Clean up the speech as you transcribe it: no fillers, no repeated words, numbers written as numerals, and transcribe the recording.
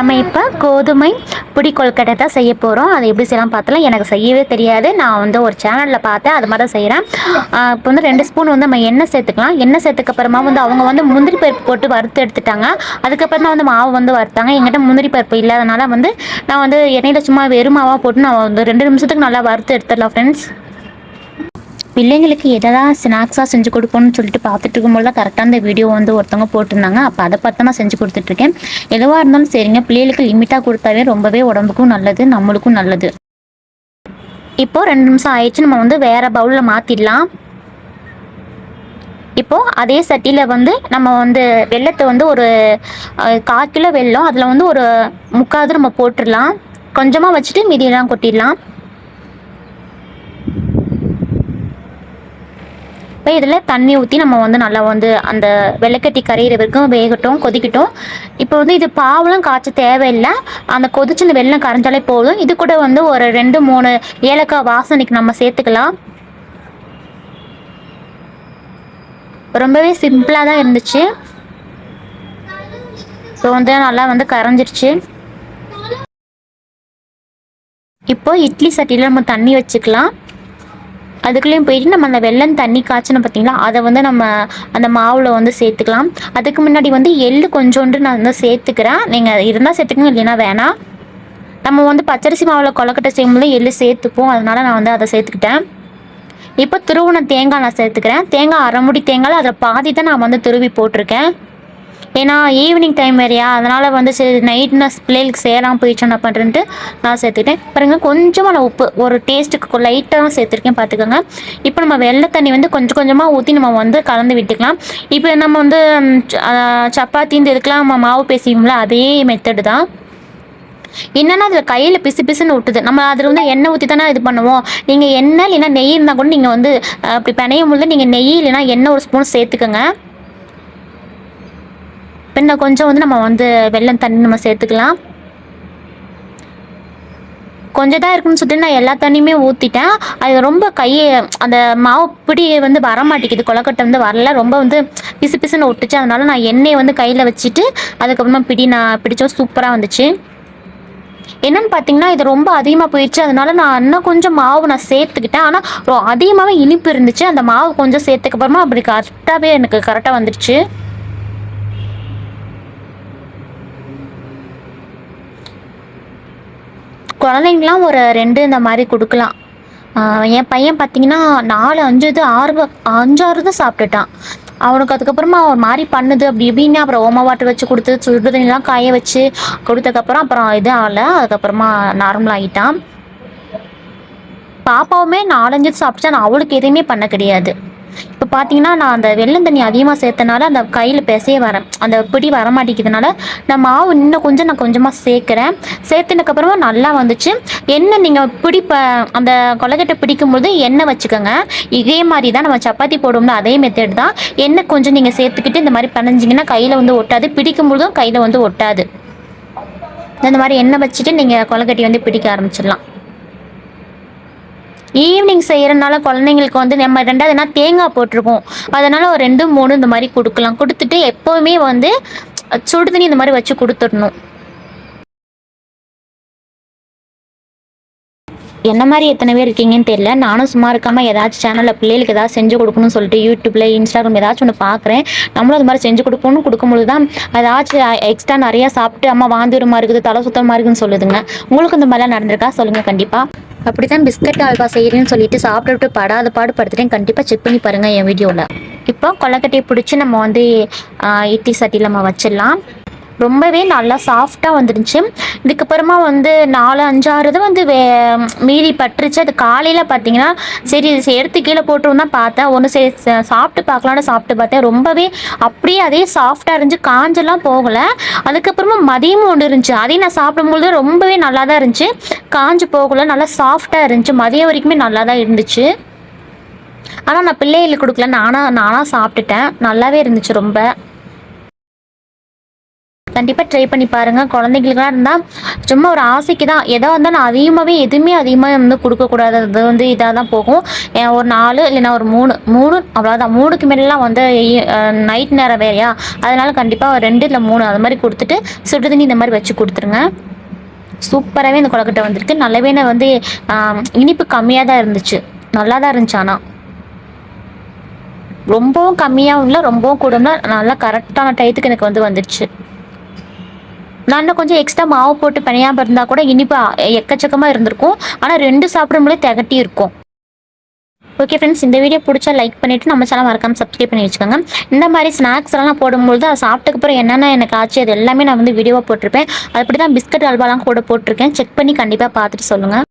நம்ம இப்போ கோதுமை பிடி கொழுக்கட்டை தான் செய்ய போகிறோம். அது எப்படி செய்யலாம் பார்த்தலாம். எனக்கு செய்யவே தெரியாது. நான் வந்து ஒரு சேனலில் பார்த்தேன், அது மாதிரி தான் செய்கிறேன். இப்போ வந்து 2 ஸ்பூன் வந்து நம்ம எண்ணெய் சேர்த்துக்கலாம். எண்ணெய் சேர்த்துக்கப்புறமா வந்து அவங்க வந்து முந்திரி பருப்பு போட்டு வறுத்து எடுத்துட்டாங்க. அதுக்கப்புறம் தான் வந்து மாவு வந்து வறுத்தாங்க. எங்கிட்ட முந்திரி பருப்பு இல்லாதனால வந்து நான் வந்து எண்ணெயில் சும்மா வெறும் மாவாக போட்டு நான் வந்து 2 நிமிஷத்துக்கு நல்லா வறுத்து எடுத்துடலாம் ஃப்ரெண்ட்ஸ். பிள்ளைங்களுக்கு எதாவது ஸ்நாக்ஸாக செஞ்சு கொடுப்போம்னு சொல்லிட்டு பார்த்துட்டு இருக்கும்போது தான் கரெக்டாக அந்த வீடியோ வந்து ஒருத்தவங்க போட்டிருந்தாங்க. அப்போ அதை பார்த்து நான் செஞ்சு கொடுத்துட்ருக்கேன். எதுவாக இருந்தாலும் சரிங்க, பிள்ளைகளுக்கு லிமிட்டாக கொடுத்தாவே ரொம்பவே உடம்புக்கும் நல்லது, நம்மளுக்கும் நல்லது. இப்போது 2 நிமிஷம் ஆயிடுச்சு. நம்ம வந்து வேறு பவுலில் மாற்றிடலாம். இப்போது அதே சட்டியில் வந்து நம்ம வந்து வெல்லத்தை வந்து ஒரு 1/4 கிலோ வெல்லம், அதில் வந்து ஒரு 3/4 நம்ம போட்டுடலாம். கொஞ்சமாக வச்சுட்டு மீதியெல்லாம் கொட்டிடலாம். இப்போ இதில் தண்ணி ஊற்றி நம்ம வந்து நல்லா வந்து அந்த வெள்ளைக்கட்டி கரையிற வரைக்கும் வேகட்டும், கொதிக்கட்டும். இப்போ வந்து இது பாவெலாம் காய்ச்ச தேவையில்லை. அந்த கொதிச்சுன்னு வெள்ளம் கரைஞ்சாலே போதும். இது கூட வந்து ஒரு 2-3 ஏலக்காய் வாசனைக்கு நம்ம சேர்த்துக்கலாம். ரொம்பவே சிம்பிளாக தான் இருந்துச்சு. இப்போ வந்து நல்லா வந்து கரைஞ்சிருச்சு. இப்போ இட்லி சட்டியில் நம்ம தண்ணி வச்சுக்கலாம். அதுக்குள்ளேயும் போயிட்டு நம்ம அந்த வெல்லம் தண்ணி காய்ச்சணும் பார்த்தீங்களா, அதை வந்து நம்ம அந்த மாவில் வந்து சேர்த்துக்கலாம். அதுக்கு முன்னாடி வந்து எள்ளு கொஞ்சோண்டு நான் வந்து சேர்த்துக்கிறேன். நீங்கள் இருந்தால் சேர்த்துக்கங்க, இல்லைன்னா வேணாம். நம்ம வந்து பச்சரிசி மாவில் கொழுக்கட்டை செய்யும்போது எள்ளு சேர்த்துப்போம், அதனால் நான் வந்து அதை சேர்த்துக்கிட்டேன். இப்போ துருவின தேங்காய் நான் சேர்த்துக்கிறேன். தேங்காய் 1/2 மூடி தேங்காயில் அதில் பாதி தான் நான் வந்து துருவி போட்டிருக்கேன். ஏன்னா ஈவினிங் டைம் வேறையா, அதனால் வந்து சரி நைட்னா பிள்ளைகளுக்கு சேராமல் போயிடுச்சு என்ன பண்ணுறேன்ட்டு நான் சேர்த்துக்கிட்டேன். பாருங்கள், கொஞ்சமாக நான் உப்பு ஒரு டேஸ்ட்டுக்கு லைட்டாக தான் சேர்த்துருக்கேன், பார்த்துக்கோங்க. இப்போ நம்ம வெள்ளை தண்ணி வந்து கொஞ்சம் கொஞ்சமாக ஊற்றி நம்ம வந்து கலந்து விட்டுக்கலாம். இப்போ நம்ம வந்து சப்பாத்தி இந்த இதுக்கெலாம் நம்ம மாவு பேசியும்ல, அதே மெத்தடு தான். என்னன்னா அதில் கையில் பிசு பிசுன்னு விட்டுது. நம்ம அதில் வந்து எண்ணெய் ஊற்றி தானே இது பண்ணுவோம். நீங்கள் எண்ணெய் இல்லைன்னா நெய் இருந்தால் கூட நீங்கள் வந்து அப்படி பிணையும் பொழுது நீங்கள் நெய் இல்லைன்னா எண்ணெய் ஒரு ஸ்பூன் சேர்த்துக்கோங்க. பின்ன கொஞ்சம் வந்து நம்ம வந்து வெல்லம் தண்ணி நம்ம சேர்த்துக்கலாம். கொஞ்சம் தான் இருக்குன்னு சொல்லிட்டு நான் எல்லா தண்ணியுமே ஊற்றிட்டேன். அது ரொம்ப கையை அந்த மாவு பிடி வந்து வரமாட்டேங்குது, கொழுக்கட்டை வந்து வரல, ரொம்ப வந்து பிசு பிசுன்னு ஒட்டுச்சு. அதனால நான் எண்ணெயை வந்து கையில் வச்சுட்டு அதுக்கப்புறமா நான் பிடிச்சோம். சூப்பராக வந்துச்சு. என்னன்னு பார்த்தீங்கன்னா இது ரொம்ப அதிகமாக போயிடுச்சு. அதனால நான் இன்னும் கொஞ்சம் மாவு நான் சேர்த்துக்கிட்டேன். ஆனால் அதிகமாகவே இனிப்பு இருந்துச்சு. அந்த மாவு கொஞ்சம் சேர்த்துக்கப்புறமா அப்படி கரெக்டாகவே எனக்கு கரெக்டாக வந்துடுச்சு. குழந்தைங்களாம் ஒரு 2 இந்த மாதிரி கொடுக்கலாம். என் பையன் பார்த்தீங்கன்னா 4, 5 இது 6 தான் சாப்பிட்டுட்டான். அவனுக்கு அதுக்கப்புறமா ஒரு மாதிரி பண்ணுது அப்படி இப்படின்னு அப்புறம் ஓம வாட்டர் வச்சு கொடுத்து சுடு தண்ணிலாம் காய வச்சு கொடுத்ததுக்கப்புறம் அப்புறம் இது ஆகலை. அதுக்கப்புறமா நார்மல் ஆகிட்டான். பாப்பாவுமே 4, 5 சாப்பிட்டா நான் அவளுக்கு எதுவுமே பண்ண கிடையாது. இப்போ பார்த்தீங்கன்னா நான் அந்த வெல்லம் தண்ணி அதிகமாக சேர்த்தனால அந்த கையில் பிசைய வரேன், அந்த பிடி வரமாட்டேங்கிறதுனால நான் மாவு இன்னும் கொஞ்சம் நான் கொஞ்சமாக சேர்க்குறேன். சேர்த்துனதுக்கப்புறமா நல்லா வந்துச்சு. எண்ணெய் நீங்கள் அந்த கொழுக்கட்டை பிடிக்கும்போது எண்ணெய் வச்சுக்கோங்க. இதே மாதிரி தான் நம்ம சப்பாத்தி போடுவோம்ல, அதே மெத்தட் தான். எண்ணெய் கொஞ்சம் நீங்கள் சேர்த்துக்கிட்டு இந்த மாதிரி பிணைஞ்சிங்கன்னா கையில் வந்து ஒட்டாது, பிடிக்கும்போதும் கையில் வந்து ஒட்டாது. இந்த மாதிரி எண்ணெய் வச்சுட்டு நீங்கள் கொழுக்கட்டை வந்து பிடிக்க ஆரம்பிச்சிடலாம். ஈவினிங் செய்கிறனால குழந்தைங்களுக்கு வந்து நம்ம 2வது தேங்காய் போட்டிருக்கோம், அதனால் ஒரு 2, 3 இந்த மாதிரி கொடுக்கலாம். கொடுத்துட்டு எப்போவுமே வந்து சுடு தண்ணி இந்த மாதிரி வச்சு கொடுத்துடணும். என்ன மாதிரி எத்தனை பேர் இருக்கீங்கன்னு தெரியல. நானும் சும்மா இருக்காமல் ஏதாச்சும் சேனலில் பிள்ளைகளுக்கு ஏதாவது செஞ்சு கொடுக்கணும்னு சொல்லிட்டு யூடியூப்பில், இன்ஸ்டாகிராம் ஏதாச்சும் ஒன்று பார்க்குறேன். நம்மளும் அது மாதிரி செஞ்சு கொடுக்கும்போது தான் ஏதாச்சும் எக்ஸ்ட்ரா நிறையா சாப்பிட்டு அம்மா வாந்திரமாக இருக்குது, தலை சுத்தமாக இருக்குதுன்னு சொல்லுதுங்க. உங்களுக்கு இந்த மாதிரிலாம் நடந்திருக்கா சொல்லுங்கள் கண்டிப்பாக. அப்படி தான் பிஸ்கட் அல்வா செய்கிறேன்னு சொல்லிட்டு சாப்பிட்டுட்டு பாடு படுத்துட்டேன். கண்டிப்பாக செக் பண்ணி பாருங்கள் என் வீடியோவில். இப்போ கொழுக்கட்டையை பிடிச்சி நம்ம வந்து இட்லி சட்டியில் நம்ம வச்சிடலாம். ரொம்பவே நல்லா சாஃப்டாக வந்துருச்சு. இதுக்கப்புறமா வந்து 4, 5, 6 இது வந்து மீதி பட்டுருச்சு. அது காலையில் பார்த்தீங்கன்னா சரி எடுத்து கீழே போட்டுரும் தான் பார்த்தேன். ஒன்று சரி சாப்பிட்டு பார்க்கலான்னு சாப்பிட்டு பார்த்தேன். ரொம்பவே அப்படியே அதே சாஃப்டாக இருந்துச்சு, காஞ்செல்லாம் போகலை. அதுக்கப்புறமா மதியமும் ஒன்று இருந்துச்சு, அதையும் நான் சாப்பிடும்பொழுது ரொம்பவே நல்லா தான் இருந்துச்சு, காஞ்சு போகலை, நல்லா சாஃப்டாக இருந்துச்சு. மதியம் வரைக்குமே நல்லா தான் இருந்துச்சு. ஆனால் நான் பிள்ளைகளுக்கு கொடுக்கல, நானாக சாப்பிட்டுட்டேன். நல்லாவே இருந்துச்சு ரொம்ப. கண்டிப்பாக ட்ரை பண்ணி பாருங்கள். குழந்தைங்களுக்குலாம் இருந்தால் சும்மா ஒரு ஆசைக்கு தான் எதா இருந்தாலும் அதிகமாக வந்து கொடுக்கக்கூடாது. அது வந்து இதாக தான் போகும். ஒரு 4 இல்லைன்னா ஒரு 3 அவ்வளோதான். 3க்கு மேலாம் வந்து நைட் நேரம் வேறையா, அதனால் கண்டிப்பாக 2 இல்லை 3 அது மாதிரி கொடுத்துட்டு சுடு தண்ணி இந்த மாதிரி வச்சு கொடுத்துருங்க. சூப்பராகவே இந்த கொழுக்கட்டை வந்திருக்கு. நல்லாவே நான் வந்து இனிப்பு கம்மியாக தான் இருந்துச்சு, நல்லா தான் இருந்துச்சு. ஆனால் ரொம்பவும் கம்மியாகவும் இல்லை, ரொம்பவும் கூடனா நல்லா கரெக்டான டயத்துக்கு எனக்கு வந்து வந்துடுச்சு. நான் இன்னும் கொஞ்சம் எக்ஸ்ட்ரா மாவு போட்டு பிணையாம இருந்தால் கூட இனிப்பு எக்கச்சக்கமாக இருந்திருக்கும். ஆனால் 2 சாப்பிடும்போதே திகட்டி இருக்கும். ஓகே ஃப்ரெண்ட்ஸ், இந்த வீடியோ பிடிச்சா லைக் பண்ணிவிட்டு நம்ம சேனல் மறக்காமல் சப்ஸ்கிரைப் பண்ணி வச்சுக்கோங்க. இந்த மாதிரி ஸ்நாக்ஸ் எல்லாம் போடும்போது அதை சாப்பிட்டதுக்கப்புறம் என்னென்ன எனக்கு ஆச்சு அது எல்லாமே நான் வந்து வீடியோவாக போட்டிருப்பேன். அப்படி தான் பிஸ்கட் அல்வாலாம் கூட போட்டிருக்கேன். செக் பண்ணி கண்டிப்பாக பார்த்துட்டு சொல்லுங்கள்.